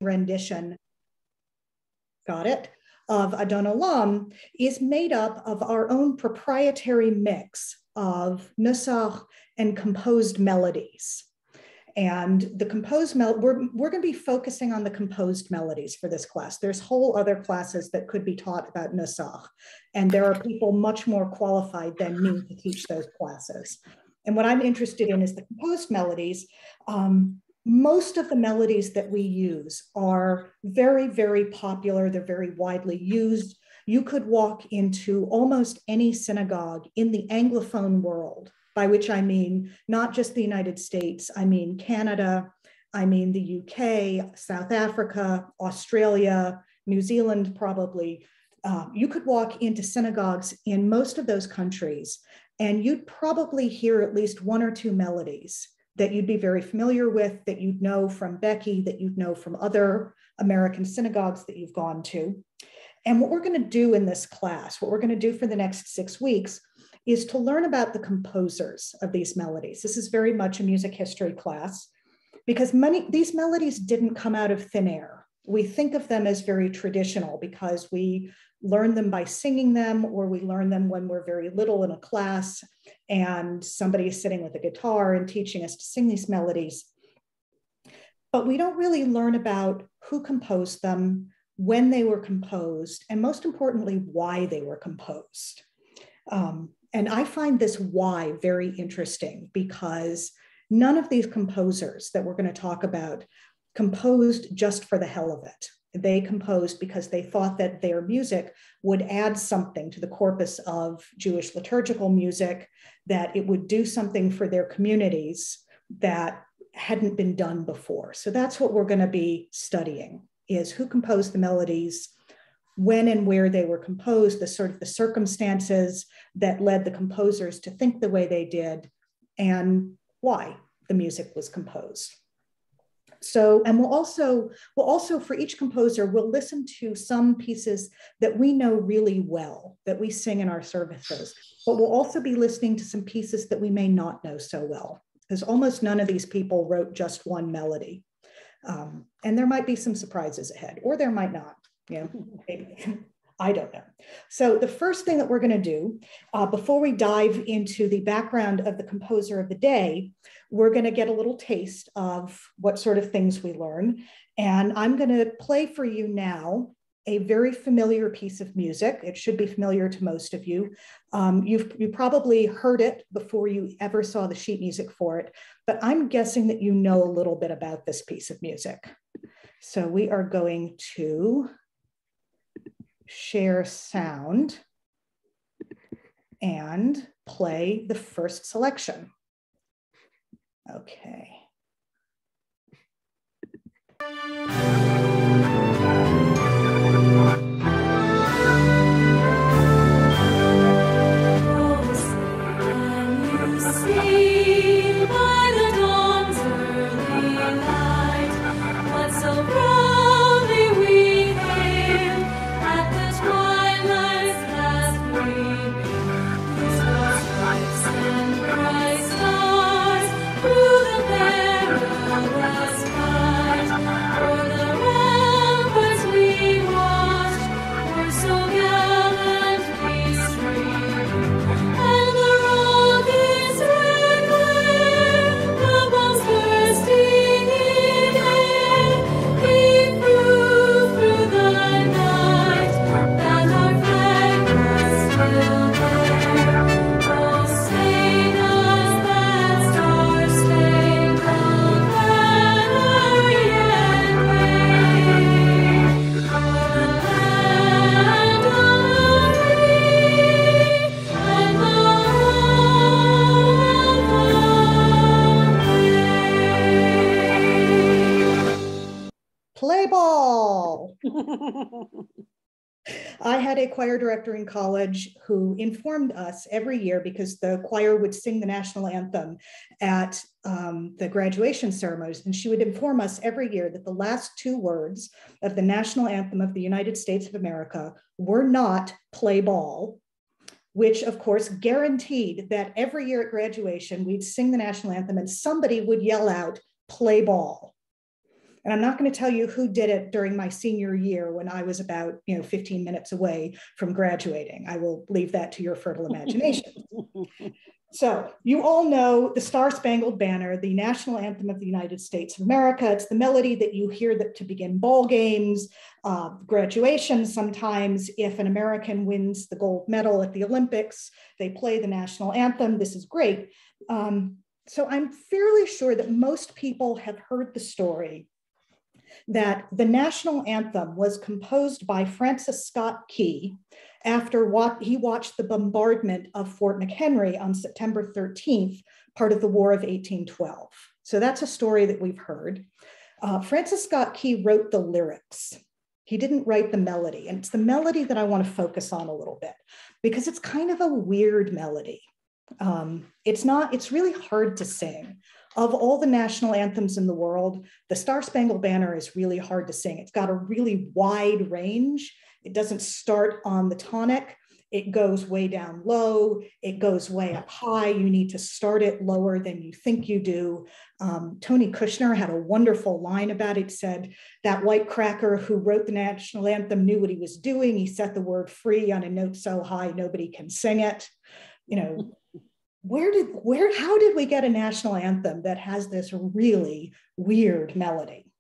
rendition, got it, of Adon Olam is made up of our own proprietary mix of nusach and composed melodies. And the composed we're going to be focusing on the composed melodies for this class. There's whole other classes that could be taught about nusach, and there are people much more qualified than me to teach those classes. And what I'm interested in is the composed melodies. Most of the melodies that we use are very, very popular. They're very widely used. You could walk into almost any synagogue in the Anglophone world, by which I mean not just the United States, I mean Canada, I mean the UK, South Africa, Australia, New Zealand probably. You could walk into synagogues in most of those countries, and you'd probably hear at least one or two melodies that you'd be very familiar with, that you'd know from BEKI, that you'd know from other American synagogues that you've gone to. And what we're going to do in this class, what we're going to do for the next 6 weeks, is to learn about the composers of these melodies. This is very much a music history class, because these melodies didn't come out of thin air. We think of them as very traditional because we learn them by singing them, or we learn them when we're very little in a class and somebody is sitting with a guitar and teaching us to sing these melodies. But we don't really learn about who composed them, when they were composed, and most importantly, why they were composed. And I find this why very interesting, because none of these composers that we're going to talk about composed just for the hell of it. They composed because they thought that their music would add something to the corpus of Jewish liturgical music, that it would do something for their communities that hadn't been done before. So that's what we're going to be studying, is who composed the melodies, when and where they were composed, the circumstances that led the composers to think the way they did, and why the music was composed. So, and we'll also for each composer, we'll listen to some pieces that we know really well, that we sing in our services, but we'll also be listening to some pieces that we may not know so well, because almost none of these people wrote just one melody. And there might be some surprises ahead, or there might not. Maybe. I don't know. So the first thing that we're going to do before we dive into the background of the composer of the day, we're going to get a little taste of what sort of things we learn. And I'm going to play for you now a very familiar piece of music. It should be familiar to most of you. You probably heard it before you ever saw the sheet music for it, but I'm guessing that you know a little bit about this piece of music. So we are going to share sound and play the first selection. Okay. Play ball. I had a choir director in college who informed us every year, because the choir would sing the national anthem at the graduation ceremonies, and she would inform us every year that the last two words of the national anthem of the United States of America were not play ball, which of course guaranteed that every year at graduation, we'd sing the national anthem and somebody would yell out play ball. And I'm not going to tell you who did it during my senior year when I was about 15 minutes away from graduating. I will leave that to your fertile imagination. So you all know the Star-Spangled Banner, the national anthem of the United States of America. It's the melody that you hear to begin ball games, graduations. Sometimes if an American wins the gold medal at the Olympics, they play the national anthem. This is great. So I'm fairly sure that most people have heard the story that the national anthem was composed by Francis Scott Key after he watched the bombardment of Fort McHenry on September 13th, part of the War of 1812. So that's a story that we've heard. Francis Scott Key wrote the lyrics. He didn't write the melody, and it's the melody that I want to focus on a little bit because it's kind of a weird melody. It's really hard to sing. Of all the national anthems in the world, the Star-Spangled Banner is really hard to sing. It's got a really wide range. It doesn't start on the tonic. It goes way down low. It goes way up high. You need to start it lower than you think you do. Tony Kushner had a wonderful line about it. Said that white cracker who wrote the national anthem knew what he was doing. He set the word free on a note so high nobody can sing it. How did we get a national anthem that has this really weird melody?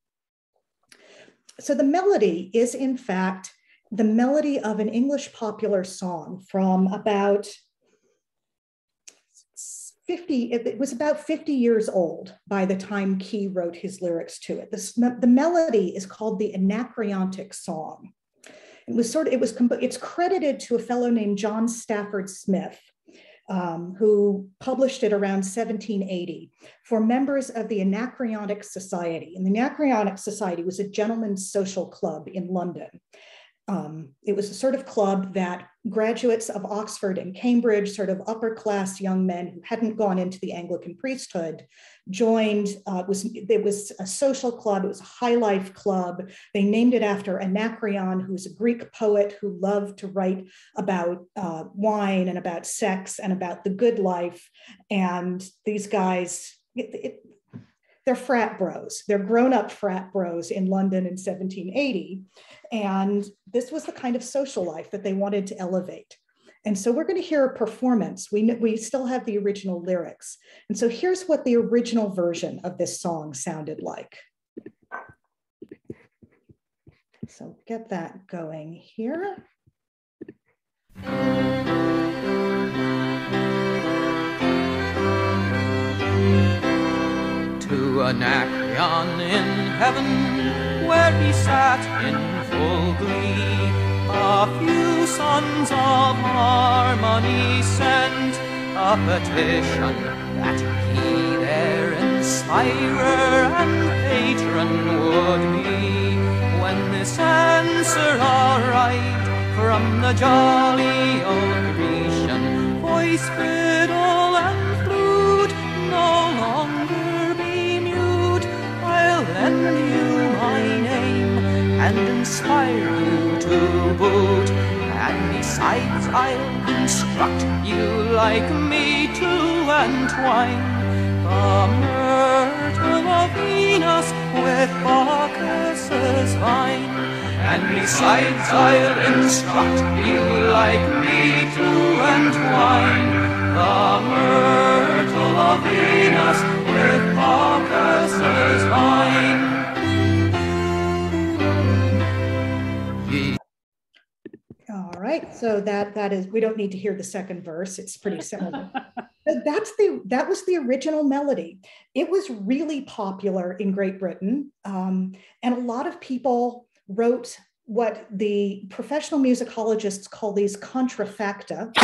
So the melody is in fact the melody of an English popular song from about 50, it was about 50 years old by the time Key wrote his lyrics to it. The melody is called the Anacreontic Song. It's credited to a fellow named John Stafford Smith, who published it around 1780 for members of the Anacreontic Society. And the Anacreontic Society was a gentleman's social club in London. It was a sort of club that graduates of Oxford and Cambridge, sort of upper class young men who hadn't gone into the Anglican priesthood, joined. It was a social club. It was a high life club. They named it after Anacreon, who was a Greek poet who loved to write about wine and about sex and about the good life. And these guys, they're frat bros. They're grown-up frat bros in London in 1780. And this was the kind of social life that they wanted to elevate. And so we're going to hear a performance. We still have the original lyrics. And so here's what the original version of this song sounded like. So get that going here. To Anacreon in heaven, where he sat in full glee, a few sons of harmony sent a petition that he their inspirer and patron would be. When this answer aright from the jolly old Grecian, voice, fiddle, and flute no longer be mute, I'll lend you my name and inspire you to boot. And besides, I'll instruct you like me to entwine the myrtle of Venus with Bacchus's vine. And besides, I'll instruct you like me to entwine the myrtle of Venus with Bacchus's vine. All right, so that is, we don't need to hear the second verse. It's pretty similar. That was the original melody. It was really popular in Great Britain, and a lot of people wrote what the professional musicologists call these contrafacta.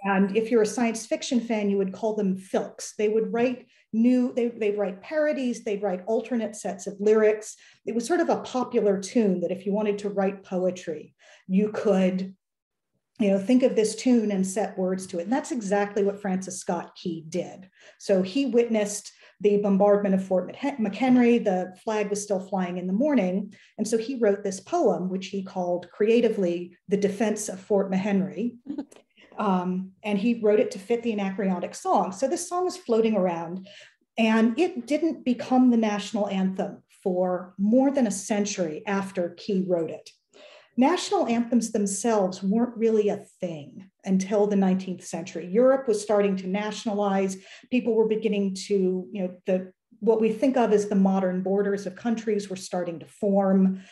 And if you're a science fiction fan, you would call them filks. They would write they'd write parodies, they'd write alternate sets of lyrics. It was sort of a popular tune that if you wanted to write poetry, you could, think of this tune and set words to it. And that's exactly what Francis Scott Key did. So he witnessed the bombardment of Fort McHenry. The flag was still flying in the morning. And so he wrote this poem, which he called creatively The Defense of Fort McHenry. And he wrote it to fit the Anacreontic Song. So this song was floating around, and it didn't become the national anthem for more than a century after Key wrote it. National anthems themselves weren't really a thing until the 19th century. Europe was starting to nationalize. People were beginning to, what we think of as the modern borders of countries were starting to form.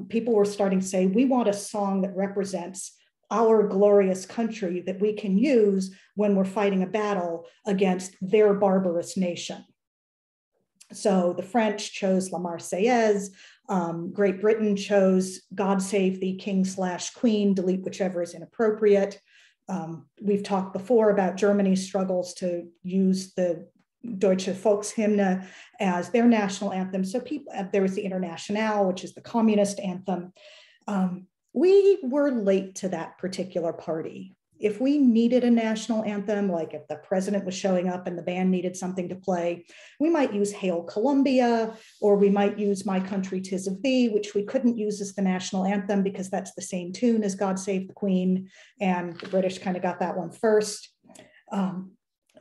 People were starting to say, we want a song that represents our glorious country that we can use when we're fighting a battle against their barbarous nation. So the French chose La Marseillaise. Great Britain chose God Save Thee, King/Queen, delete whichever is inappropriate. We've talked before about Germany's struggles to use the Deutsche Volkshymne as their national anthem. So there was the Internationale, which is the communist anthem. We were late to that particular party. If we needed a national anthem, like if the president was showing up and the band needed something to play, we might use Hail Columbia, or we might use My Country 'Tis of Thee, which we couldn't use as the national anthem because that's the same tune as God Save the Queen, and the British kind of got that one first.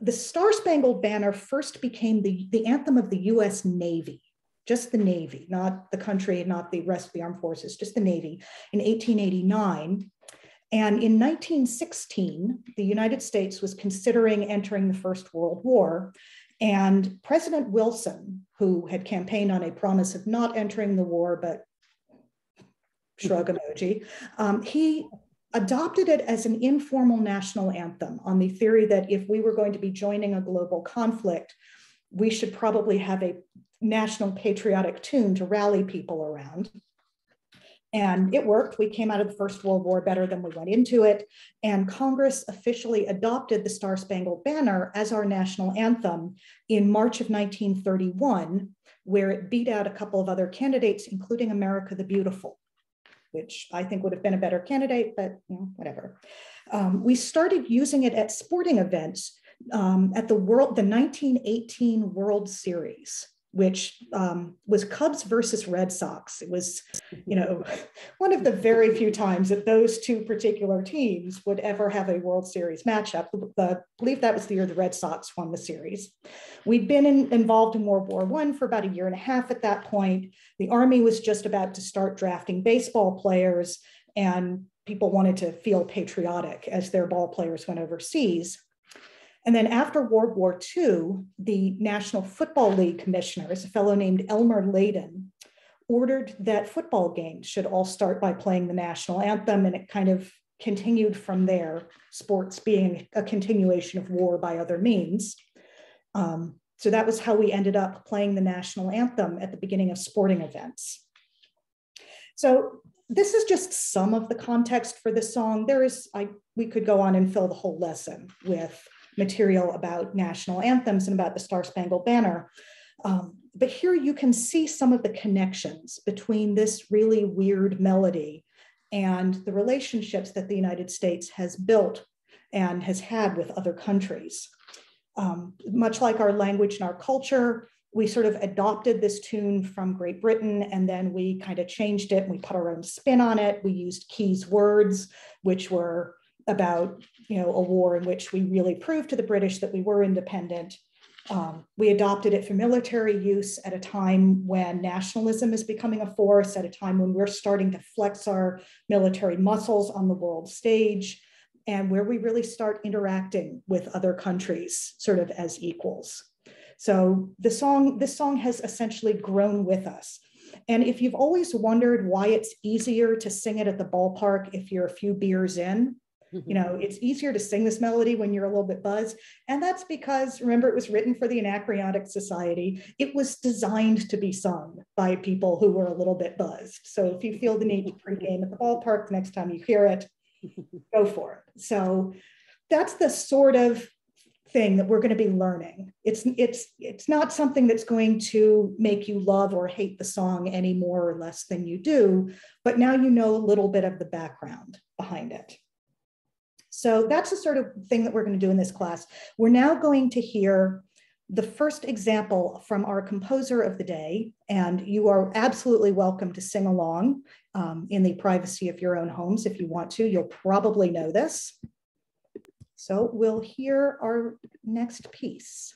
The Star-Spangled Banner first became the anthem of the US Navy, just the Navy, not the country, not the rest of the armed forces, just the Navy, in 1889. And in 1916, the United States was considering entering the First World War. And President Wilson, who had campaigned on a promise of not entering the war, but shrug emoji, he adopted it as an informal national anthem on the theory that if we were going to be joining a global conflict, we should probably have a national patriotic tune to rally people around. And it worked. We came out of the First World War better than we went into it. And Congress officially adopted the Star-Spangled Banner as our national anthem in March of 1931, where it beat out a couple of other candidates, including America the Beautiful, which I think would have been a better candidate, but whatever. We started using it at sporting events at the 1918 World Series, which was Cubs versus Red Sox. It was, one of the very few times that those two particular teams would ever have a World Series matchup. I believe that was the year the Red Sox won the series. We'd been involved in World War I for about a year and a half at that point. The Army was just about to start drafting baseball players, and people wanted to feel patriotic as their ball players went overseas. And then after World War II, the National Football League commissioners, a fellow named Elmer Layden, ordered that football games should all start by playing the national anthem, and it kind of continued from there, sports being a continuation of war by other means. So that was how we ended up playing the national anthem at the beginning of sporting events. So this is just some of the context for this song. We could go on and fill the whole lesson with material about national anthems and about the Star-Spangled Banner. But here you can see some of the connections between this really weird melody and the relationships that the United States has built and has had with other countries. Much like our language and our culture, we sort of adopted this tune from Great Britain, and then we kind of changed it and we put our own spin on it. We used Key's words, which were about a war in which we really proved to the British that we were independent. We adopted it for military use at a time when nationalism is becoming a force, at a time when we're starting to flex our military muscles on the world stage, and where we really start interacting with other countries sort of as equals. So this song has essentially grown with us. And if you've always wondered why it's easier to sing it at the ballpark if you're a few beers in, it's easier to sing this melody when you're a little bit buzzed. And that's because, remember, it was written for the Anacreontic Society. It was designed to be sung by people who were a little bit buzzed. So if you feel the need to pregame at the ballpark the next time you hear it, go for it. So that's the sort of thing that we're going to be learning. It's not something that's going to make you love or hate the song any more or less than you do, but now you know a little bit of the background behind it. So that's the sort of thing that we're going to do in this class. We're now going to hear the first example from our composer of the day, and you are absolutely welcome to sing along in the privacy of your own homes if you want to. You'll probably know this. So we'll hear our next piece.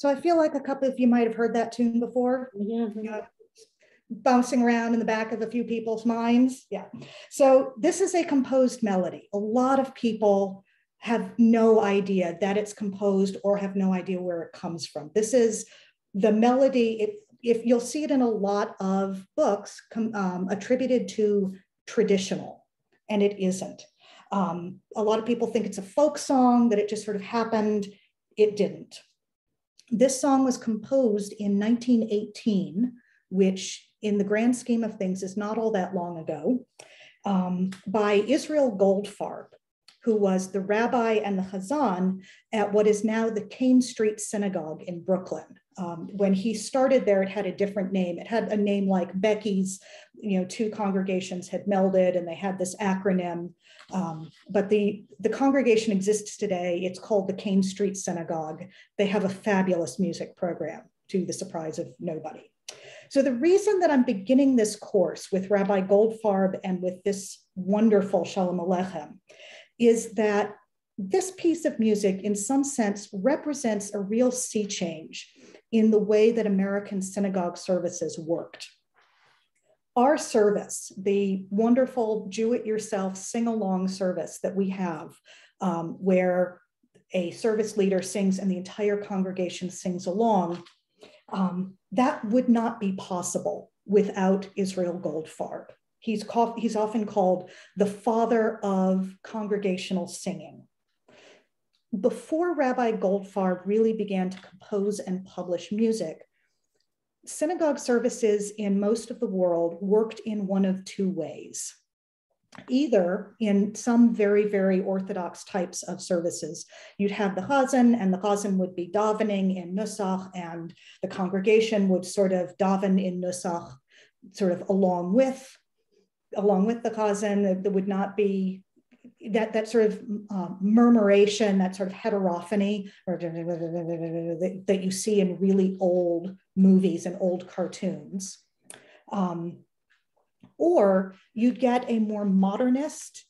So I feel like a couple of you might have heard that tune before. Bouncing around in the back of a few people's minds. Yeah. So this is a composed melody. A lot of people have no idea that it's composed or have no idea where it comes from. This is the melody. If you'll see it in a lot of books attributed to traditional, and it isn't. A lot of people think it's a folk song, that it just sort of happened. It didn't. This song was composed in 1918, which in the grand scheme of things is not all that long ago, by Israel Goldfarb, who was the rabbi and the chazan at what is now the Kane Street Synagogue in Brooklyn. When he started there, it had a different name. It had a name like BEKI's, two congregations had melded and they had this acronym. But the congregation exists today. It's called the Kane Street Synagogue. They have a fabulous music program, to the surprise of nobody. So the reason that I'm beginning this course with Rabbi Goldfarb and with this wonderful Shalom Aleichem is that this piece of music, in some sense, represents a real sea change in the way that American synagogue services worked. Our service, the wonderful do-it-yourself sing-along service that we have, where a service leader sings and the entire congregation sings along, that would not be possible without Israel Goldfarb. He's often called the father of congregational singing. Before Rabbi Goldfarb really began to compose and publish music, synagogue services in most of the world worked in one of two ways. Either in some very, very orthodox types of services, you'd have the chazan, and the chazan would be davening in nusach, and the congregation would sort of daven in nusach, sort of along with the chazan. There would not be that sort of murmuration, that sort of heterophony that you see in really old movies and old cartoons. Or you'd get a more modernist,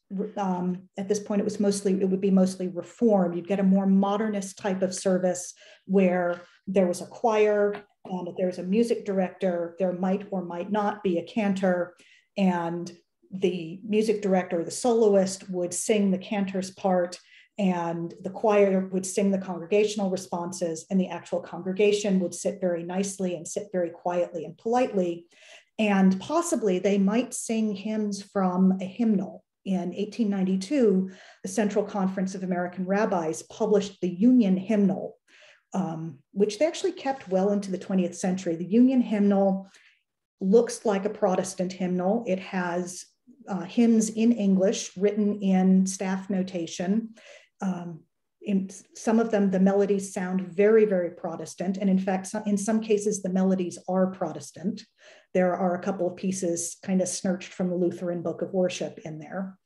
at this point it would be mostly reform. You'd get a more modernist type of service where there was a choir, and if there's a music director, there might or might not be a cantor, and the music director, the soloist, would sing the cantor's part, and the choir would sing the congregational responses, and the actual congregation would sit very nicely and sit very quietly and politely. And possibly they might sing hymns from a hymnal. In 1892, the Central Conference of American Rabbis published the Union Hymnal, which they actually kept well into the 20th century. The Union Hymnal looks like a Protestant hymnal. It has hymns in English written in staff notation. In some of them, the melodies sound very, very Protestant. And in fact, in some cases, the melodies are Protestant. There are a couple of pieces kind of snatched from the Lutheran Book of Worship in there.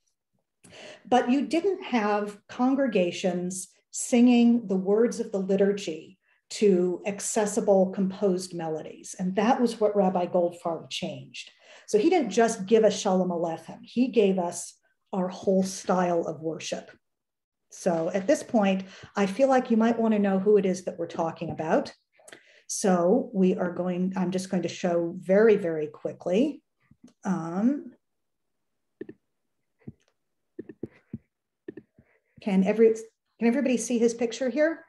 But you didn't have congregations singing the words of the liturgy to accessible composed melodies. And that was what Rabbi Goldfarb changed. So he didn't just give us Shalom Aleichem, he gave us our whole style of worship. So at this point, I feel like you might want to know who it is that we're talking about. So I'm just going to show very, very quickly. Can everybody see his picture here?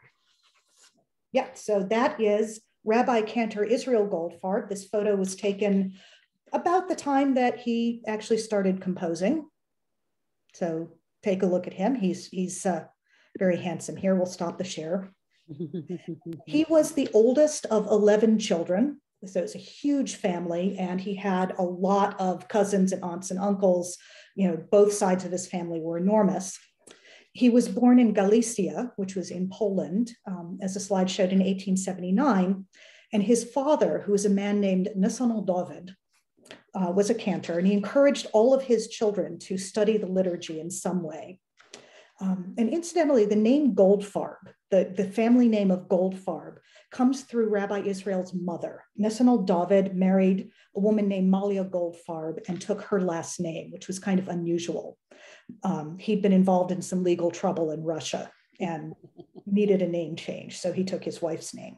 Yeah, so that is Rabbi Cantor Israel Goldfarb. This photo was taken about the time that he actually started composing. So take a look at him. He's very handsome here. We'll stop the share. He was the oldest of 11 children. So it's a huge family, and he had a lot of cousins and aunts and uncles. Both sides of his family were enormous. He was born in Galicia, which was in Poland, as the slide showed, in 1879. And his father, who was a man named Nathaniel David, was a cantor, and he encouraged all of his children to study the liturgy in some way. And incidentally, the name Goldfarb, the family name of Goldfarb, comes through Rabbi Israel's mother. Nathaniel David married a woman named Malia Goldfarb and took her last name, which was kind of unusual. He'd been involved in some legal trouble in Russia and needed a name change, so he took his wife's name.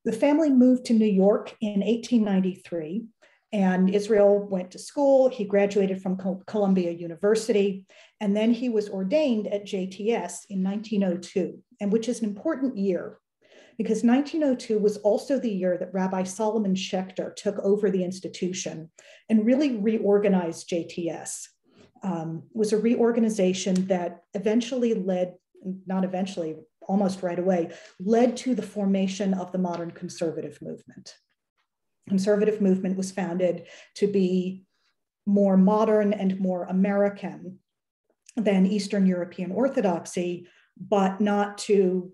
The family moved to New York in 1893, and Israel went to school. He graduated from Columbia University, and then he was ordained at JTS in 1902, and which is an important year because 1902 was also the year that Rabbi Solomon Schechter took over the institution and really reorganized JTS. It was a reorganization that eventually led, not eventually, almost right away, led to the formation of the modern conservative movement. Conservative movement was founded to be more modern and more American than Eastern European Orthodoxy, but not to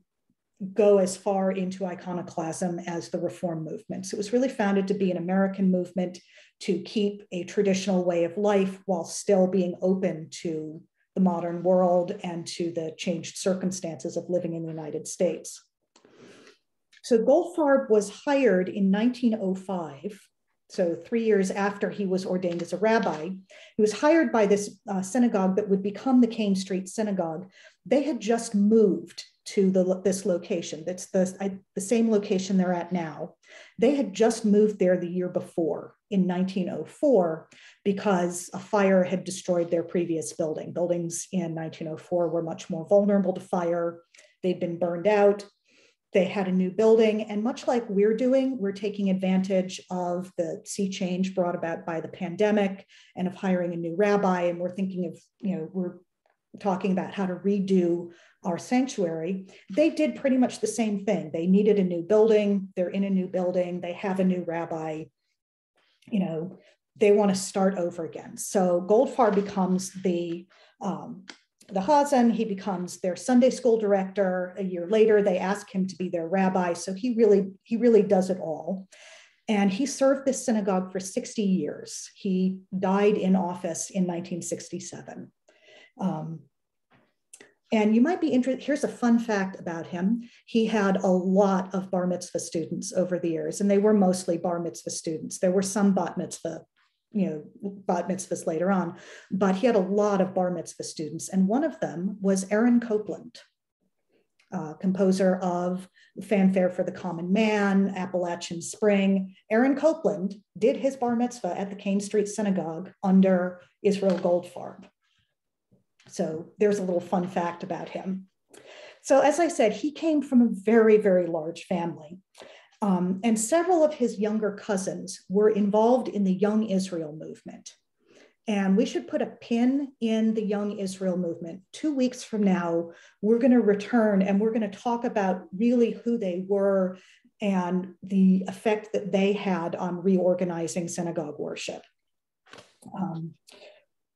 go as far into iconoclasm as the Reform movement. So it was really founded to be an American movement to keep a traditional way of life while still being open to the modern world and to the changed circumstances of living in the United States. So Goldfarb was hired in 1905, so 3 years after he was ordained as a rabbi. He was hired by this synagogue that would become the Cane Street Synagogue. They had just moved to this location. That's the same location they're at now. They had just moved there the year before in 1904 because a fire had destroyed their previous building. Buildings in 1904 were much more vulnerable to fire. They'd been burned out. They had a new building, and much like we're doing, we're taking advantage of the sea change brought about by the pandemic and of hiring a new rabbi. And we're thinking of, we're talking about how to redo our sanctuary. They did pretty much the same thing. They needed a new building. They're in a new building. They have a new rabbi. They want to start over again. So Goldfarb becomes the Chazan. He becomes their Sunday school director. A year later, they ask him to be their rabbi. So he really does it all. And he served this synagogue for 60 years. He died in office in 1967. And you might be interested, here's a fun fact about him. He had a lot of bar mitzvah students over the years, and they were mostly bar mitzvah students. There were some bat mitzvahs later on, but he had a lot of bar mitzvah students. And one of them was Aaron Copland, composer of Fanfare for the Common Man, Appalachian Spring. Aaron Copland did his bar mitzvah at the Cane Street Synagogue under Israel Goldfarb. So there's a little fun fact about him. So as I said, he came from a very, very large family. And several of his younger cousins were involved in the Young Israel movement. And we should put a pin in the Young Israel movement. 2 weeks from now, we're going to return and we're going to talk about really who they were and the effect that they had on reorganizing synagogue worship.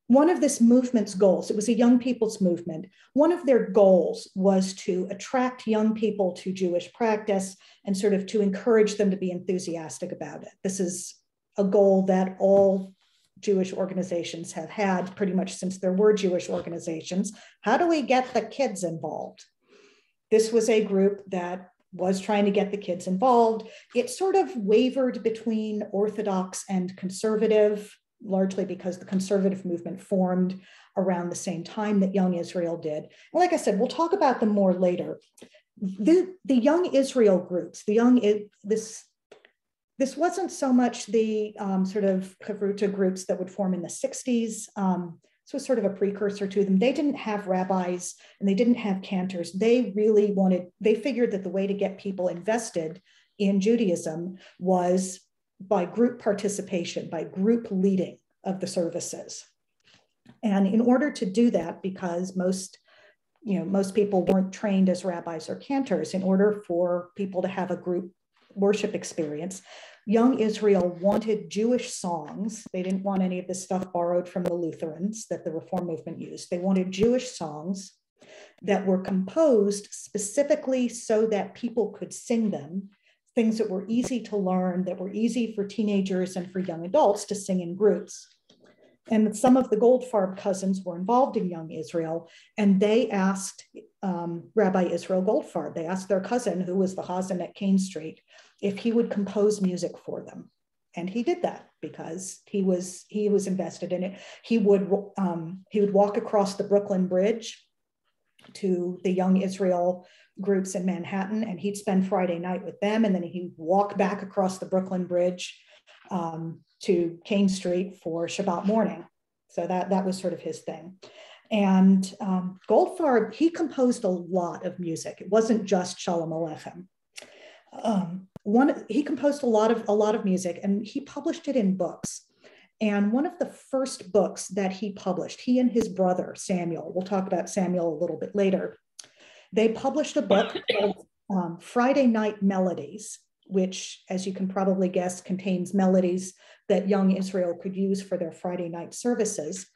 One of this movement's goals, it was a young people's movement, one of their goals was to attract young people to Jewish practice and sort of to encourage them to be enthusiastic about it. This is a goal that all Jewish organizations have had pretty much since there were Jewish organizations. How do we get the kids involved? This was a group that was trying to get the kids involved. It sort of wavered between Orthodox and conservative, largely because the conservative movement formed around the same time that Young Israel did. And like I said, we'll talk about them more later. The Young Israel groups, this wasn't so much the sort of Chavruta groups that would form in the 60s. This was sort of a precursor to them. They didn't have rabbis and they didn't have cantors. They figured that the way to get people invested in Judaism was by group participation, by group leading of the services. And in order to do that, because most people weren't trained as rabbis or cantors, in order for people to have a group worship experience, Young Israel wanted Jewish songs. They didn't want any of this stuff borrowed from the Lutherans that the Reform movement used. They wanted Jewish songs that were composed specifically so that people could sing them, things that were easy to learn, that were easy for teenagers and for young adults to sing in groups. And some of the Goldfarb cousins were involved in Young Israel, and they asked Rabbi Israel Goldfarb, they asked their cousin, who was the Chazan at Cane Street, if he would compose music for them. And he did that because he was invested in it. He would walk across the Brooklyn Bridge to the Young Israel groups in Manhattan, and he'd spend Friday night with them, and then he'd walk back across the Brooklyn Bridge to King Street for Shabbat morning. So that was sort of his thing. And Goldfarb, he composed a lot of music. It wasn't just Shalom Aleichem. He composed a lot of music, and he published it in books. And one of the first books that he published, he and his brother Samuel, we'll talk about Samuel a little bit later, they published a book called Friday Night Melodies, which, as you can probably guess, contains melodies that young Israel could use for their Friday night services.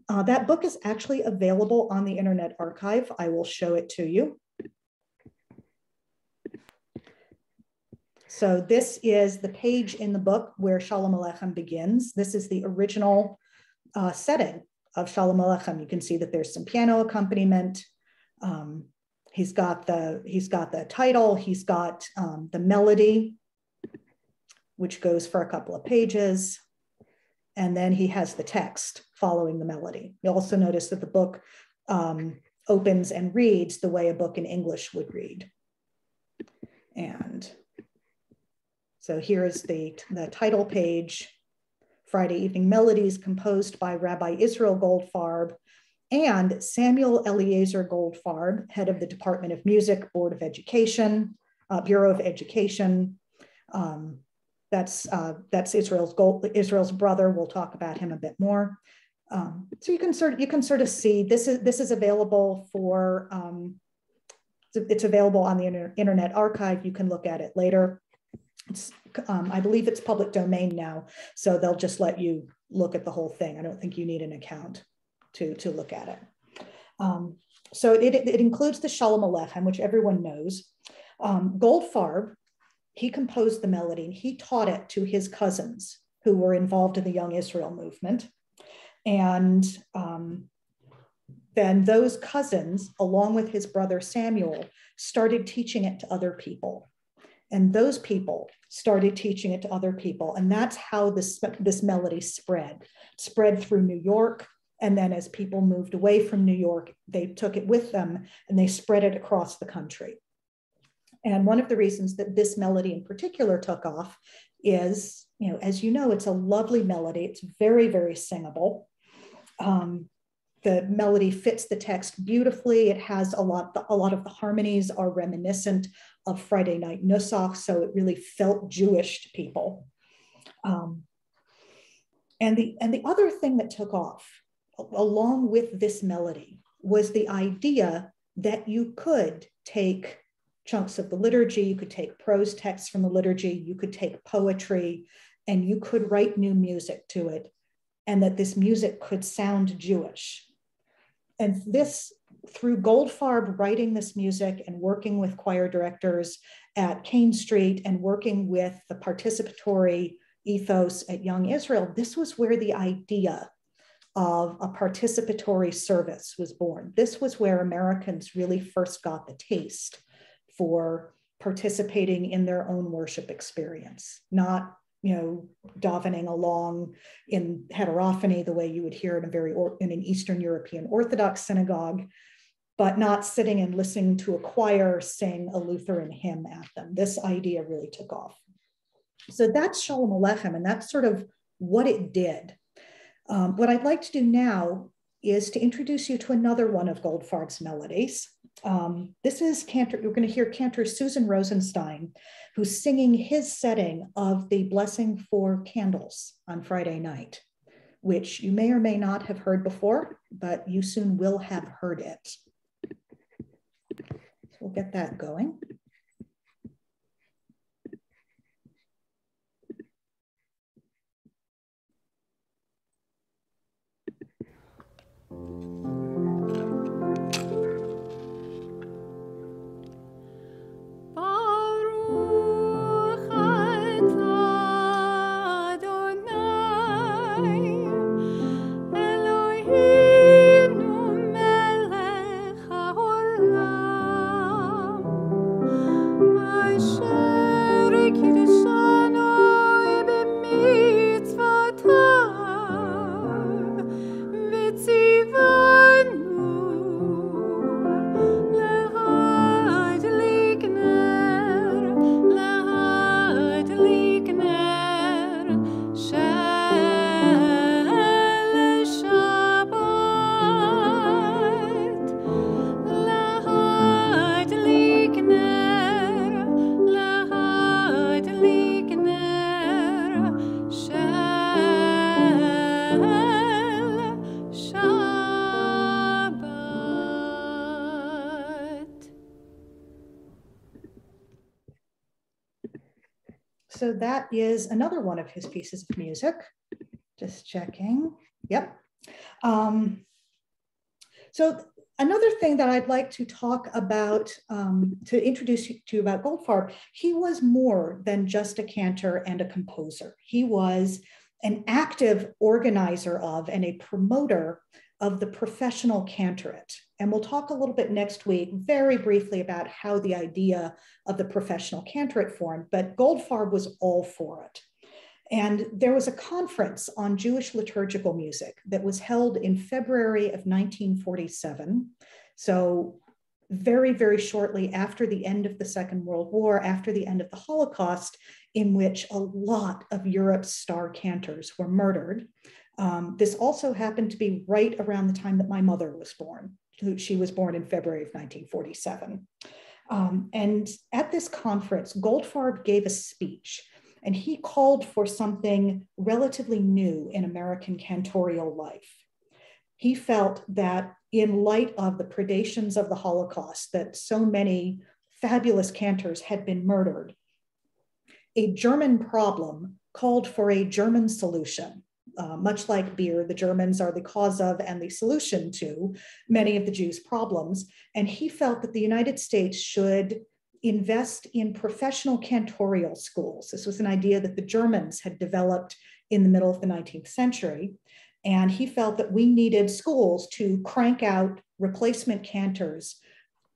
That book is actually available on the Internet Archive. I will show it to you. So this is the page in the book where Shalom Aleichem begins. This is the original setting of Shalom Aleichem. You can see that there's some piano accompaniment. He's got the title. He's got the melody, which goes for a couple of pages. And then he has the text following the melody. You'll also notice that the book opens and reads the way a book in English would read. And so here is the title page, Friday Evening Melodies, composed by Rabbi Israel Goldfarb and Samuel Eliezer Goldfarb, head of the Department of Music, Bureau of Education. That's Israel's brother. We'll talk about him a bit more. So you can sort of see this is available for it's available on the Internet Archive. You can look at it later. I believe it's public domain now, so they'll just let you look at the whole thing. I don't think you need an account to look at it. So it includes the Shalom Aleichem, which everyone knows. Goldfarb, he composed the melody, and he taught it to his cousins who were involved in the Young Israel movement. And then those cousins, along with his brother Samuel, started teaching it to other people. And those people started teaching it to other people. And that's how this melody spread through New York. And then as people moved away from New York, they took it with them and they spread it across the country. And one of the reasons that this melody in particular took off is, as you know, it's a lovely melody. It's very, very singable. The melody fits the text beautifully. It has a lot of the harmonies are reminiscent of Friday Night Nusach, so it really felt Jewish to people. And the other thing that took off along with this melody was the idea that you could take chunks of the liturgy, you could take prose texts from the liturgy, you could take poetry, and you could write new music to it, and that this music could sound Jewish. And this, through Goldfarb writing this music and working with choir directors at Kane Street and working with the participatory ethos at Young Israel, this was where the idea of a participatory service was born. This was where Americans really first got the taste for participating in their own worship experience, not davening along in heterophony the way you would hear in an Eastern European Orthodox synagogue, but not sitting and listening to a choir sing a Lutheran hymn at them. This idea really took off. So that's Shalom Aleichem, and that's sort of what it did. What I'd like to do now is to introduce you to another one of Goldfarb's melodies. This is Cantor. You're going to hear Cantor Susan Rosenstein, who's singing his setting of the Blessing for Candles on Friday night, which you may or may not have heard before, but you soon will have heard it. So we'll get that going. so that is another one of his pieces of music. Just checking. Yep. So another thing that I'd like to talk about, to introduce you to about Goldfarb, he was more than just a cantor and a composer. He was an active organizer of and a promoter of the professional cantorate. And we'll talk a little bit next week, very briefly, about how the idea of the professional cantorate formed, but Goldfarb was all for it. And there was a conference on Jewish liturgical music that was held in February of 1947. So very, very shortly after the end of the Second World War, after the end of the Holocaust, in which a lot of Europe's star cantors were murdered. This also happened to be right around the time that my mother was born. She was born in February of 1947. And at this conference, Goldfarb gave a speech, and he called for something relatively new in American cantorial life. He felt that in light of the predations of the Holocaust, that so many fabulous cantors had been murdered, a German problem called for a German solution. Much like beer, the Germans are the cause of and the solution to many of the Jews' problems. And he felt that the United States should invest in professional cantorial schools. This was an idea that the Germans had developed in the middle of the 19th century. And he felt that we needed schools to crank out replacement cantors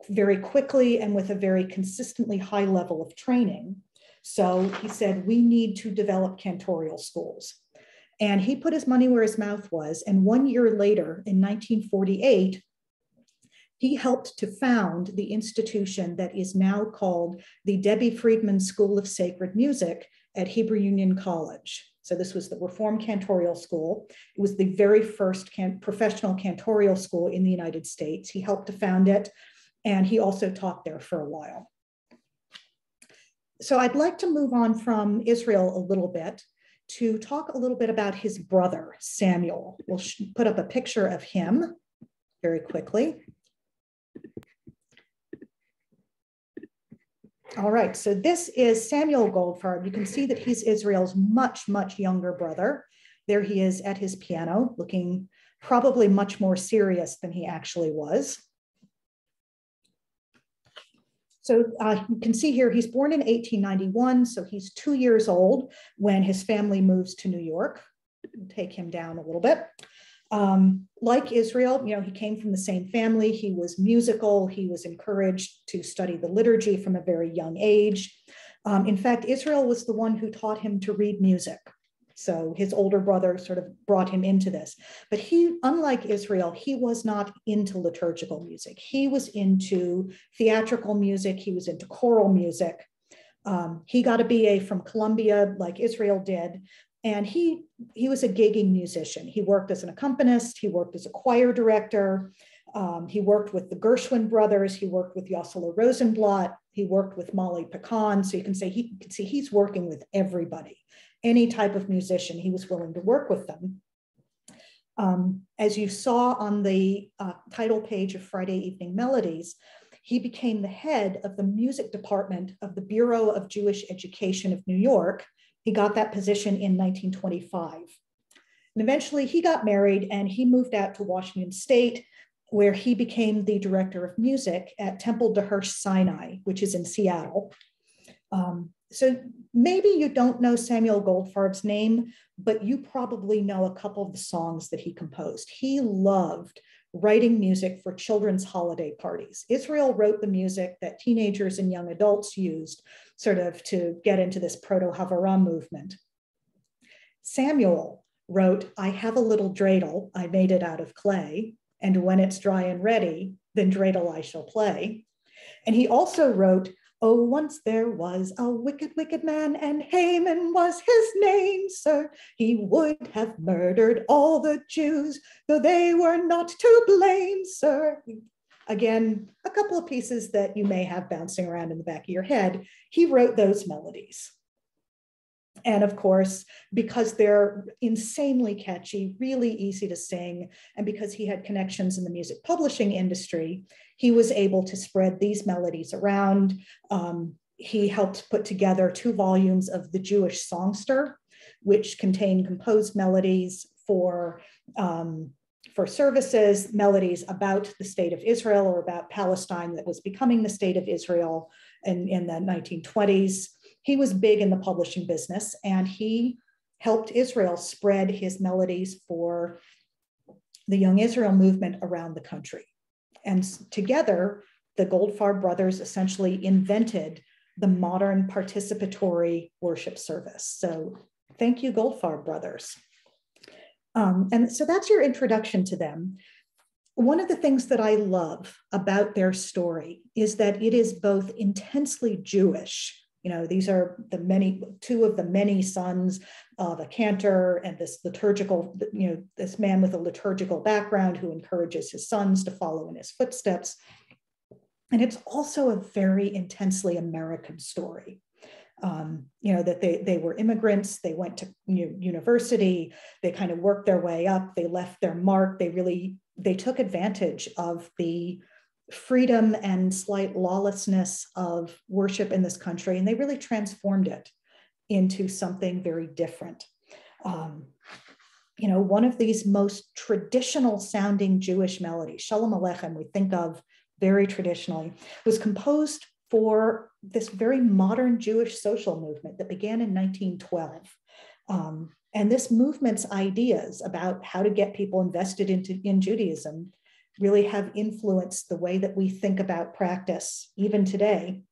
very quickly and with a very consistently high level of training. So he said, we need to develop cantorial schools. And he put his money where his mouth was. And 1 year later, in 1948, he helped to found the institution that is now called the Debbie Friedman School of Sacred Music at Hebrew Union College. So this was the Reform Cantorial School. It was the very first professional cantorial school in the United States. He helped to found it, and he also taught there for a while. So I'd like to move on from Israel a little bit to talk a little bit about his brother, Samuel. We'll put up a picture of him very quickly. All right, so this is Samuel Goldfarb. You can see that he's Israel's much, much younger brother. There he is at his piano, looking probably much more serious than he actually was. So you can see here, he's born in 1891, so he's 2 years old when his family moves to New York. Take him down a little bit. Like Israel, he came from the same family. He was musical. He was encouraged to study the liturgy from a very young age. In fact, Israel was the one who taught him to read music. So his older brother sort of brought him into this. But he, unlike Israel, he was not into liturgical music. He was into theatrical music. He was into choral music. He got a BA from Columbia, like Israel did. And he was a gigging musician. He worked as an accompanist. He worked as a choir director. He worked with the Gershwin brothers. He worked with Yossele Rosenblatt. He worked with Molly Picon. So you can see he's working with everybody. Any type of musician, he was willing to work with them. As you saw on the title page of Friday Evening Melodies, he became the head of the music department of the Bureau of Jewish Education of New York. He got that position in 1925. And eventually he got married and he moved out to Washington State, where he became the director of music at Temple de Hirsch Sinai, which is in Seattle. So maybe you don't know Samuel Goldfarb's name, but you probably know a couple of the songs that he composed. He loved writing music for children's holiday parties. Israel wrote the music that teenagers and young adults used sort of to get into this proto-Havara movement. Samuel wrote, I have a little dreidel, I made it out of clay, and when it's dry and ready, then dreidel I shall play. And he also wrote, oh, once there was a wicked, wicked man, and Haman was his name, sir. He would have murdered all the Jews, though they were not to blame, sir. Again, a couple of pieces that you may have bouncing around in the back of your head. He wrote those melodies. And of course, because they're insanely catchy, really easy to sing, and because he had connections in the music publishing industry, he was able to spread these melodies around. he helped put together 2 volumes of the Jewish Songster, which contained composed melodies for services, melodies about the state of Israel or about Palestine that was becoming the state of Israel in the 1920s. He was big in the publishing business, and he helped Israel spread his melodies for the Young Israel movement around the country. And together, the Goldfarb brothers essentially invented the modern participatory worship service. So thank you, Goldfarb brothers. And so that's your introduction to them. One of the things that I love about their story is that it is both intensely Jewish. You know, these are two of the many sons of a cantor and this liturgical, this man with a liturgical background who encourages his sons to follow in his footsteps. And it's also a very intensely American story. That they were immigrants, they went to university, they kind of worked their way up, they left their mark, they took advantage of the freedom and slight lawlessness of worship in this country, and they really transformed it into something very different. One of these most traditional sounding Jewish melodies, Shalom Aleichem, we think of very traditionally, was composed for this very modern Jewish social movement that began in 1912. And this movement's ideas about how to get people invested in Judaism really have influenced the way that we think about practice even today.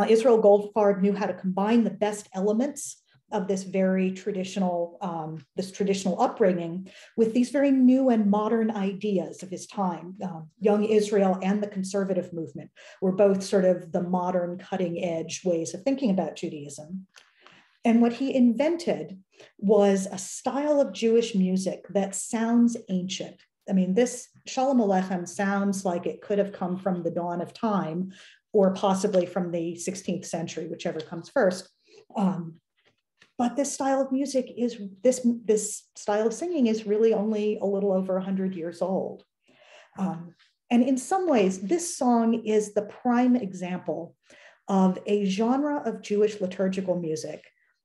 Israel Goldfarb knew how to combine the best elements of this very traditional, upbringing with these very new and modern ideas of his time. Young Israel and the conservative movement were both sort of the modern cutting edge ways of thinking about Judaism. And what he invented was a style of Jewish music that sounds ancient. I mean, this Shalom Aleichem sounds like it could have come from the dawn of time or possibly from the 16th century, whichever comes first. But this style of music is, this style of singing is really only a little over 100 years old. And in some ways, this song is the prime example of a genre of Jewish liturgical music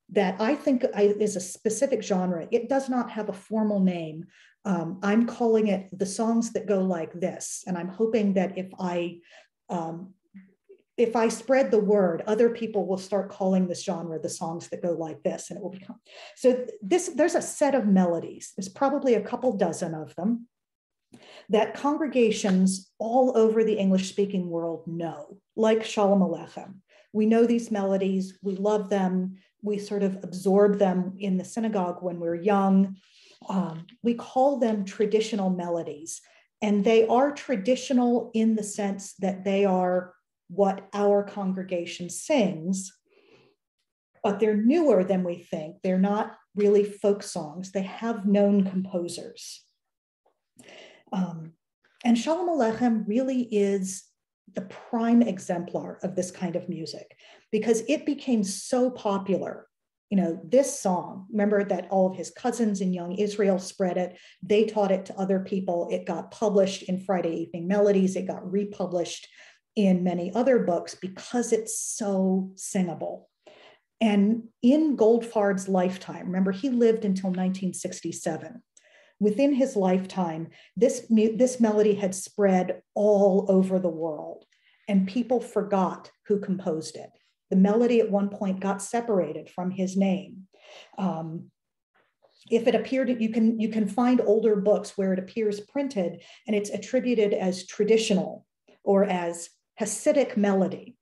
that I think is a specific genre. It does not have a formal name. I'm calling it the songs that go like this. And I'm hoping that if I spread the word, other people will start calling this genre the songs that go like this, and it will become. So there's a set of melodies. There's probably a couple dozen of them that congregations all over the English-speaking world know, like Shalom Aleichem. We know these melodies, we love them, we sort of absorb them in the synagogue when we're young. We call them traditional melodies, and they are traditional in the sense that they are what our congregation sings, but they're newer than we think. They're not really folk songs. They have known composers. And Shalom Aleichem really is the prime exemplar of this kind of music because it became so popular. This song, remember that all of his cousins in Young Israel spread it. They taught it to other people. It got published in Friday Evening Melodies. It got republished in many other books because it's so singable. And in Goldfarb's lifetime, remember he lived until 1967. Within his lifetime, this melody had spread all over the world and people forgot who composed it. The melody at one point got separated from his name. If it appeared, you can find older books where it appears printed and it's attributed as traditional or as Hasidic melody.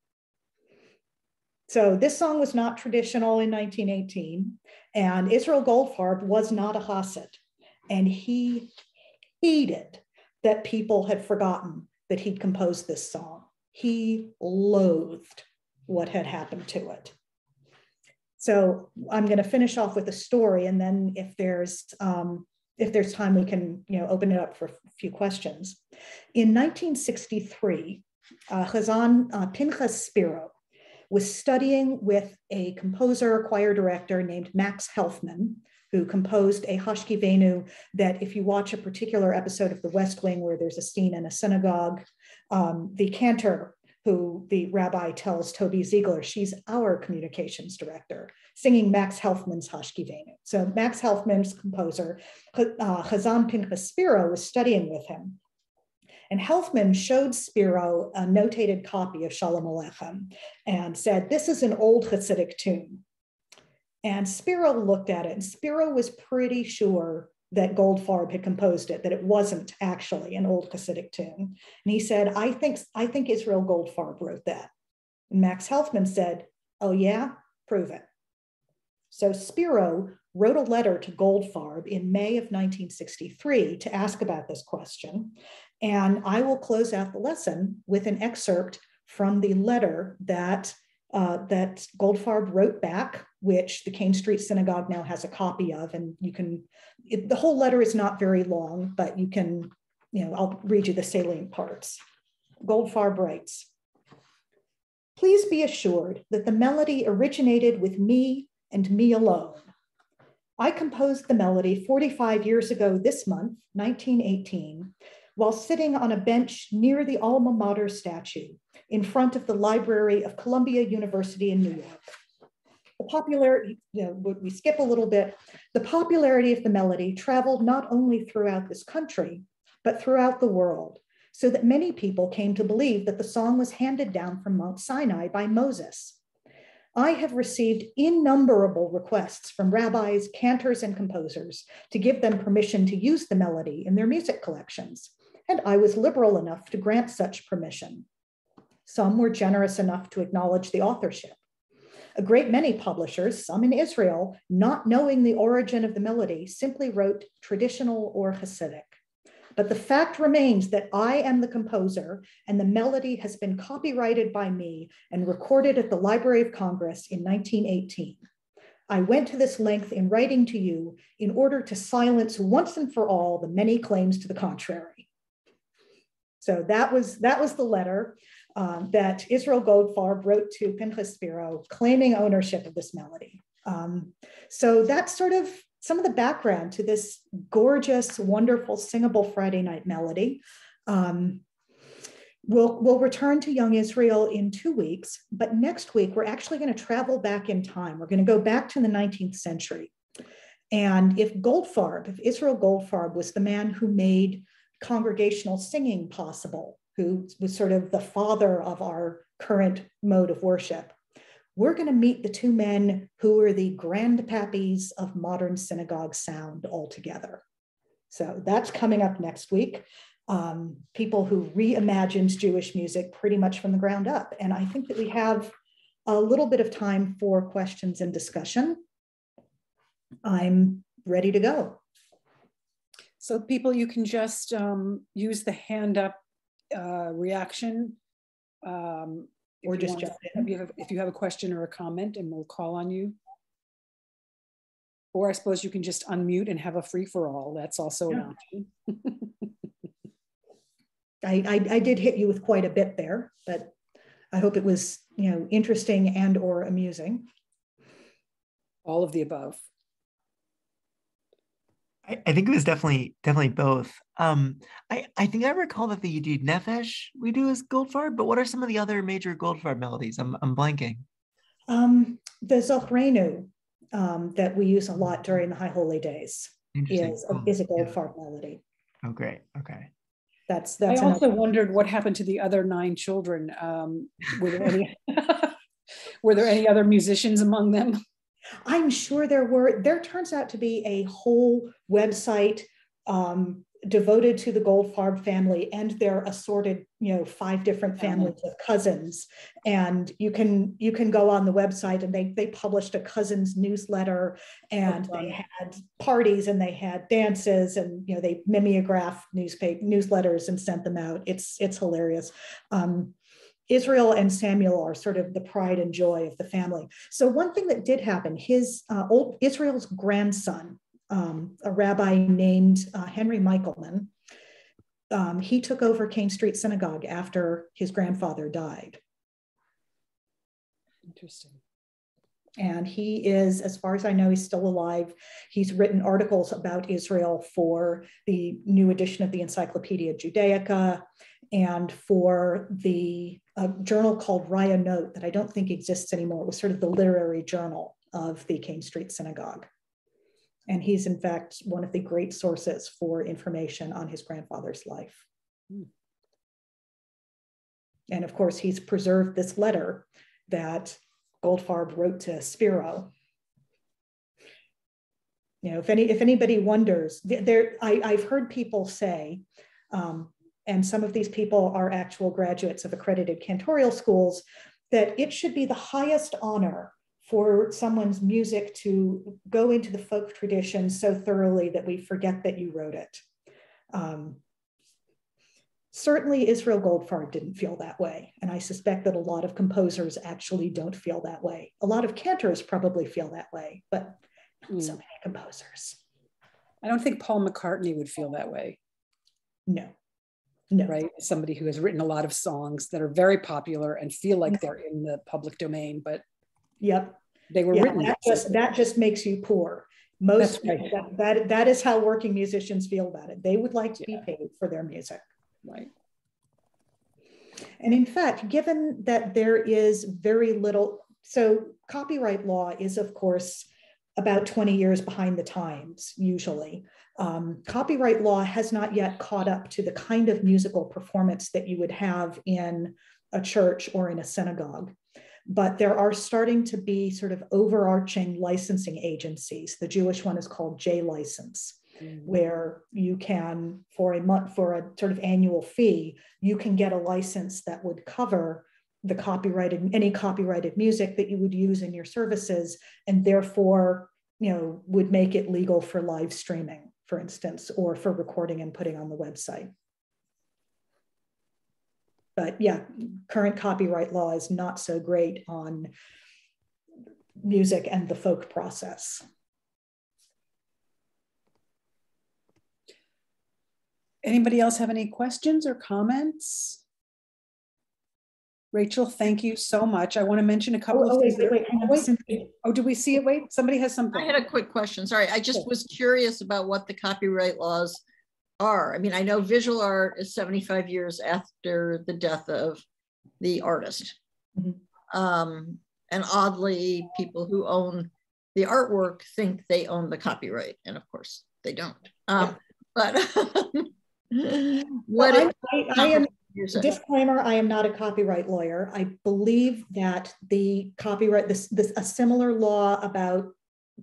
So this song was not traditional in 1918, and Israel Goldfarb was not a Hasid, and he hated that people had forgotten that he'd composed this song. He loathed what had happened to it. So I'm going to finish off with a story, and then if there's time, we can open it up for a few questions. In 1963. Chazan Pinchas Spiro was studying with a composer, choir director named Max Helfman, who composed a Hashkivenu that if you watch a particular episode of The West Wing where there's a scene in a synagogue, the cantor who the rabbi tells Toby Ziegler, she's our communications director, singing Max Helfman's Hashkivenu. So Max Helfman's composer, Chazan Pinchas Spiro, was studying with him. And Helfman showed Spiro a notated copy of Shalom Aleichem and said, this is an old Hasidic tune. And Spiro looked at it, and Spiro was pretty sure that Goldfarb had composed it, that it wasn't actually an old Hasidic tune. And he said, I think Israel Goldfarb wrote that. And Max Helfman said, oh yeah, prove it. So Spiro wrote a letter to Goldfarb in May of 1963 to ask about this question. And I will close out the lesson with an excerpt from the letter that Goldfarb wrote back, which the Kane Street Synagogue now has a copy of. And you can, the whole letter is not very long, but you can, I'll read you the salient parts. Goldfarb writes, please be assured that the melody originated with me and me alone. I composed the melody 45 years ago this month, 1918, while sitting on a bench near the alma mater statue in front of the library of Columbia University in New York. The popularity, we skip a little bit, the popularity of the melody traveled not only throughout this country, but throughout the world, so that many people came to believe that the song was handed down from Mount Sinai by Moses. I have received innumerable requests from rabbis, cantors, and composers to give them permission to use the melody in their music collections, and I was liberal enough to grant such permission. Some were generous enough to acknowledge the authorship. A great many publishers, some in Israel, not knowing the origin of the melody, simply wrote traditional or Hasidic. But the fact remains that I am the composer, and the melody has been copyrighted by me and recorded at the Library of Congress in 1918. I went to this length in writing to you in order to silence once and for all the many claims to the contrary. So that was the letter that Israel Goldfarb wrote to Pinchas Spiro, claiming ownership of this melody. So that's sort of some of the background to this gorgeous, wonderful, singable Friday night melody. We'll return to Young Israel in 2 weeks, but next week we're actually going to travel back in time. We're going to go back to the 19th century. And if Israel Goldfarb was the man who made congregational singing possible, who was sort of the father of our current mode of worship, we're going to meet the two men who are the grandpappies of modern synagogue sound altogether. So that's coming up next week. People who reimagined Jewish music pretty much from the ground up. And I think that we have a little bit of time for questions and discussion. I'm ready to go. So people, you can just use the hand up reaction. Or just jump in. If you have a question or a comment, and we'll call on you. Or I suppose you can just unmute and have a free-for-all. That's also an option. I did hit you with quite a bit there, but I hope it was interesting and or amusing. All of the above. I think it was definitely both. I think I recall that the Yedid Nefesh we do as Goldfarb, but what are some of the other major Goldfarb melodies? I'm blanking. The Zochrenu that we use a lot during the High Holy Days is a Goldfarb melody. Oh, great. Okay. That's I also wondered what happened to the other 9 children. Were there any other musicians among them? I'm sure there were. There turns out to be a whole website devoted to the Goldfarb family and their assorted, 5 different families of cousins. And you can go on the website, and they published a cousins newsletter, and they had parties and they had dances, and they mimeographed newsletters and sent them out. It's hilarious. Israel and Samuel are sort of the pride and joy of the family. So one thing that did happen, Israel's grandson, a rabbi named Henry Michelman, he took over Kane Street Synagogue after his grandfather died. Interesting. And he is, as far as I know, he's still alive. He's written articles about Israel for the new edition of the Encyclopedia Judaica. and for the journal called Raya Note that I don't think exists anymore. It was sort of the literary journal of the Cane Street Synagogue. And he's in fact one of the great sources for information on his grandfather's life. And of course, he's preserved this letter that Goldfarb wrote to Spiro. You know, if anybody wonders, I've heard people say, and some of these people are actual graduates of accredited cantorial schools, that it should be the highest honor for someone's music to go into the folk tradition so thoroughly that we forget that you wrote it. Certainly Israel Goldfarb didn't feel that way. And I suspect that a lot of composers actually don't feel that way. A lot of cantors probably feel that way, but not so many composers. I don't think Paul McCartney would feel that way. No. Right? Somebody who has written a lot of songs that are very popular and feel like they're in the public domain, but they were written. That just makes you poor. Most that is how working musicians feel about it. They would like to be paid for their music. Right. And in fact, given that there is very little, so copyright law is of course about 20 years behind the times, usually. Copyright law has not yet caught up to the kind of musical performance that you would have in a church or in a synagogue. But there are starting to be sort of overarching licensing agencies. The Jewish one is called J-License, where you can, for a sort of annual fee, you can get a license that would cover the any copyrighted music that you would use in your services, and therefore, you know, would make it legal for live streaming, for instance, or for recording and putting on the website. But yeah, current copyright law is not so great on music and the folk process. Anybody else have any questions or comments? Rachel, thank you so much. I want to mention a couple of things. Oh, do we see it? Wait, somebody has something. I had a quick question. Sorry, I just was curious about what the copyright laws are. I mean, I know visual art is 75 years after the death of the artist. And oddly, people who own the artwork think they own the copyright. And of course, they don't. Disclaimer, I am not a copyright lawyer. I believe that the copyright, a similar law about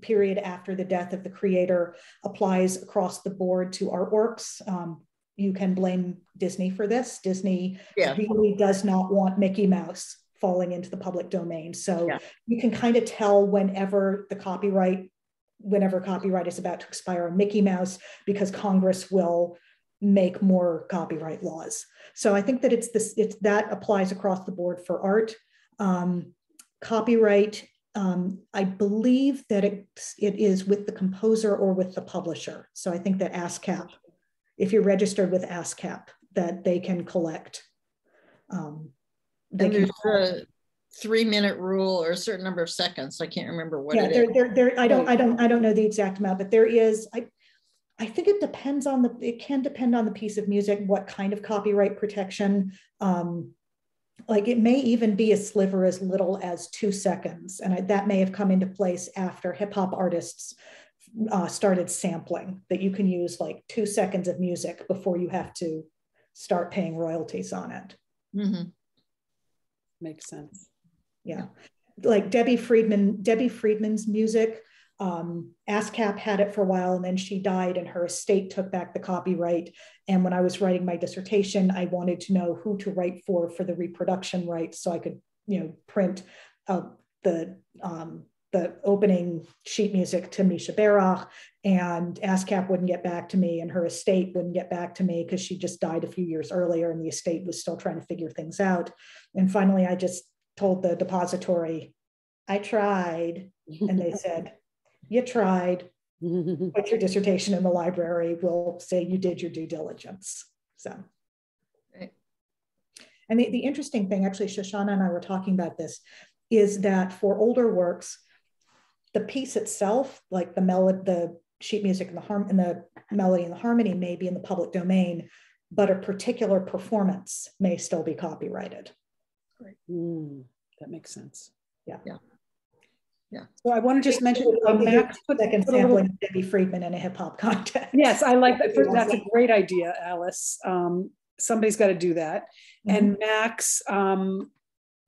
period after the death of the creator applies across the board to artworks. You can blame Disney for this. Disney really does not want Mickey Mouse falling into the public domain. So you can kind of tell whenever copyright is about to expire on Mickey Mouse, because Congress will make more copyright laws. So I think that that applies across the board for art. Copyright, I believe that it is with the composer or with the publisher. So I think that ASCAP, if you're registered with ASCAP, that they can collect. There's a 3-minute rule or a certain number of seconds. I can't remember what it is. I don't know the exact amount, but there is. I think it depends on it can depend on the piece of music, what kind of copyright protection. Like it may even be a sliver as little as 2 seconds. And that may have come into place after hip hop artists started sampling, that you can use like 2 seconds of music before you have to start paying royalties on it. Makes sense. Yeah. Like Debbie Friedman's music, ASCAP had it for a while, and then she died and her estate took back the copyright. And when I was writing my dissertation, I wanted to know who to write for the reproduction rights, so I could, print the opening sheet music to Misha Berach. And ASCAP wouldn't get back to me, and her estate wouldn't get back to me because she just died a few years earlier, and the estate was still trying to figure things out. And finally, I just told the depository, I tried, and they said, you tried, put your dissertation in the library, we'll say you did your due diligence. So, and the interesting thing, actually, Shoshana and I were talking about this, is that for older works, the piece itself, like the sheet music and the melody and the harmony may be in the public domain, but a particular performance may still be copyrighted. Right. That makes sense. Yeah. Yeah. Yeah. So I want to just mention Max put sampling of Debbie Friedman in a hip hop context. Yes, I like that. That's a great idea, Alice. Somebody's got to do that. And Max, I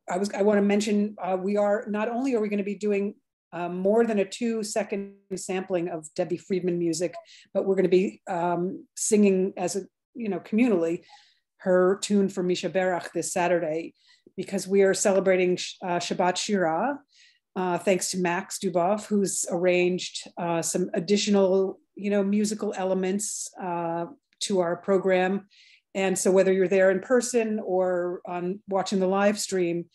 want to mention we are not only are we going to be doing more than a 2-second sampling of Debbie Friedman music, but we're going to be singing as a communally her tune for Misha Berach this Saturday, because we are celebrating Shabbat Shirah. Thanks to Max Duboff, who's arranged some additional, musical elements to our program. And so whether you're there in person or on watching the live stream,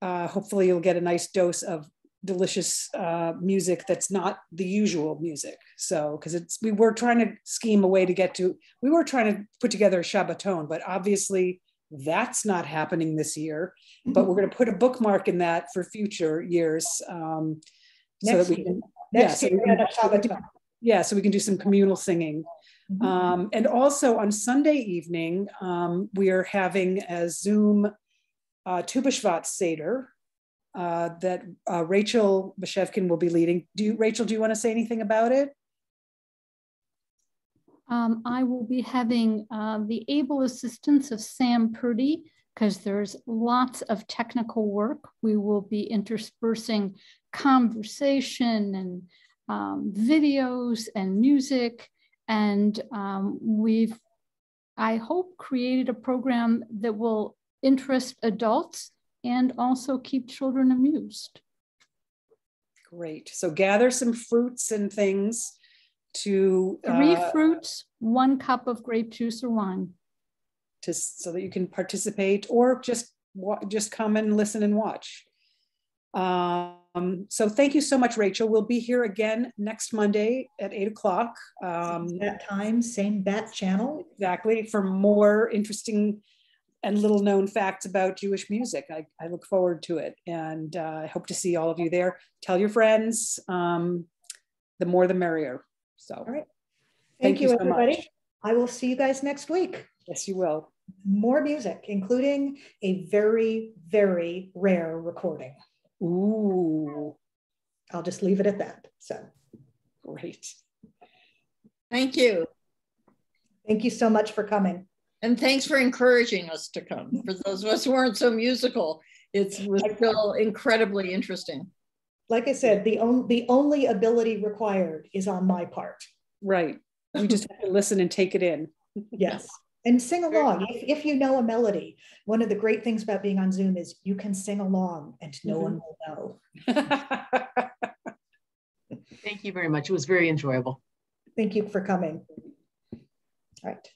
hopefully you'll get a nice dose of delicious music that's not the usual music. So, because we were trying to scheme a way to we were trying to put together a Shabbaton, but obviously that's not happening this year. But we're going to put a bookmark in that for future years, so that we can, so we can do some communal singing. And also on Sunday evening, we are having a Zoom Tu B'Shvat Seder that Rachel Bashevkin will be leading. Rachel, do you want to say anything about it? I will be having the able assistance of Sam Purdy, because there's lots of technical work. We will be interspersing conversation and videos and music. And we've, I hope, created a program that will interest adults and also keep children amused. Great. So gather some fruits and things to 3 fruits, 1 cup of grape juice or wine, so that you can participate, or just come and listen and watch. So thank you so much, Rachel. We'll be here again next Monday at 8 o'clock. That time, same bat channel. Exactly, for more interesting and little known facts about Jewish music. I look forward to it, and I hope to see all of you there. Tell your friends, the more the merrier. So, all right. Thank you, so everybody. much. I will see you guys next week. Yes, you will. More music, including a very, very rare recording. Ooh. I'll just leave it at that. So great. Thank you. Thank you so much for coming. And thanks for encouraging us to come. For those of us who aren't so musical, it was still incredibly interesting. Like I said, the only ability required is on my part. Right. We just have to listen and take it in. Yes. And sing along. If you know a melody, one of the great things about being on Zoom is you can sing along and no one will know. Thank you very much. It was very enjoyable. Thank you for coming. All right.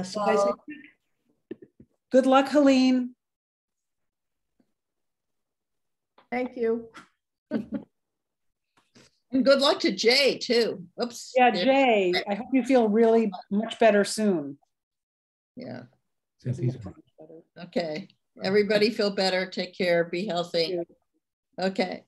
So guys, good luck, Helene. Thank you. And good luck to Jay too. Oops. Yeah, Jay, I hope you feel really much better soon. Yeah. Okay. Everybody feel better. Take care. Be healthy. Okay.